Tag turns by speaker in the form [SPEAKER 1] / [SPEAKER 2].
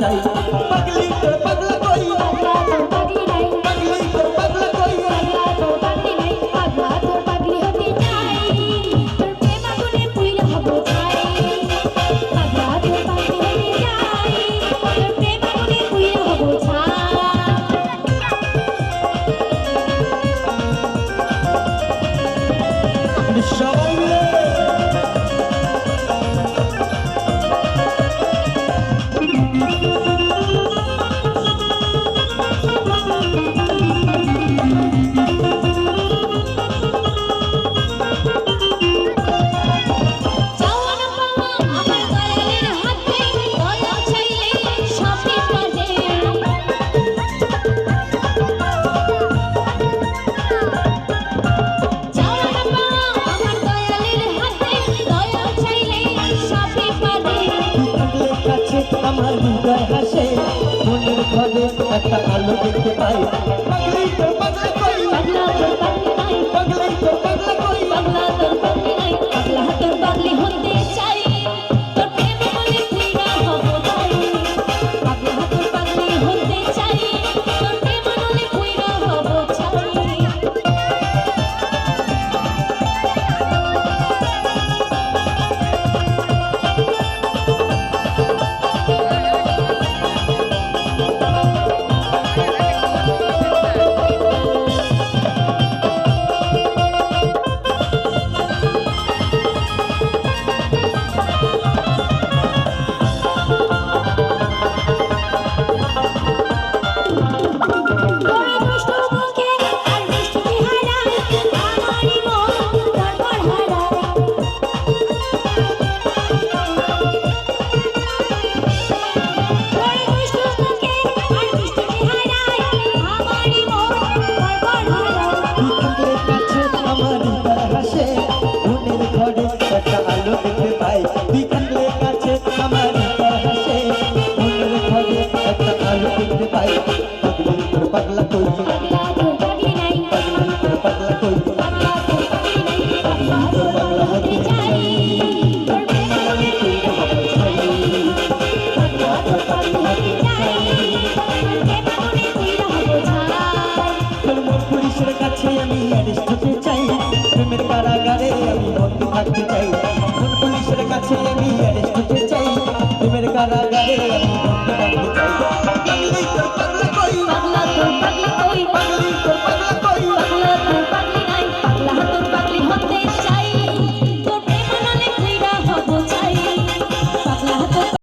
[SPEAKER 1] চাই পাগলি তোর পাগলা কই
[SPEAKER 2] পাগলা তোর পাগলি নাই
[SPEAKER 1] পাগলি তোর পাগলা কই
[SPEAKER 2] পাগলা তোর পাগলি নাই পাগলা তোর পাগলি হতে চাই তোর প্রেম আগুনে পুইরা হব ছাই পাগলা তোর পাগলি হতে চাই তোর প্রেম আগুনে পুইরা হব ছাই
[SPEAKER 1] সবাই মিলে
[SPEAKER 2] চাওয়ানা পাওয়া আমার দয়ালের হাতে দয়া চাইলে সবই পারে চাওয়ানা পাওয়া আমার দয়ালের হাতে দয়া চাইলে সবই পারে
[SPEAKER 1] থাকলে কাছে আমার হৃদয় হাসে মনের ঘরে একটা আলো দেখতে পাই পাগলি তোর পাগলা কই
[SPEAKER 2] পাগলা তোর পাগলি নাই
[SPEAKER 1] পাগলি তোর পাগলা কই
[SPEAKER 2] পাগলা তোর পাগলি নাই পাগলা তোর পাগলি হতে চাই তোর প্রেম বলে ফিরা হব চাই পাগলা তোর পাগলি হতে চাই তোর প্রেম বলে ফিরা হব চাই বড় দুষ্ট মুখে আর মিষ্টি চেহারায় আমারই মন তারপর হারায় বড় দুষ্ট মুখে আর মিষ্টি চেহারায় আমারই মন তারপর হারায়
[SPEAKER 1] থাকলে কাছে আমার হৃদয় হাসে মনের ঘরে একটা আলো দেখতে পাই তুই থাকলে কাছে আমার হৃদয় হাসে মনের ঘরে একটা আলো দেখতে পাই পাগলি তোর পাগলা কই
[SPEAKER 2] পাগলা তোর পাগলি নাই
[SPEAKER 1] পাগলি তোর পাগলা কই
[SPEAKER 2] পাগলা তোর পাগলি নাই পাগলা তোর পাগলা হতে চাই তোর প্রেম বলে ফিরা হব চাই পাগলা তোর পাগলি হতে চাই তোর প্রেম বলে ফিরা হব চাই
[SPEAKER 1] তোর মন পুলিশের কাছে আমি অ্যারেস্ট হতে চাই প্রেমের কারাগারে আমি বন্দী থাকতে চাই মন পুলিশের কাছে আমি অ্যারেস্ট হতে চাই প্রেমের কারাগারে আমি বন্দী থাকতে চাই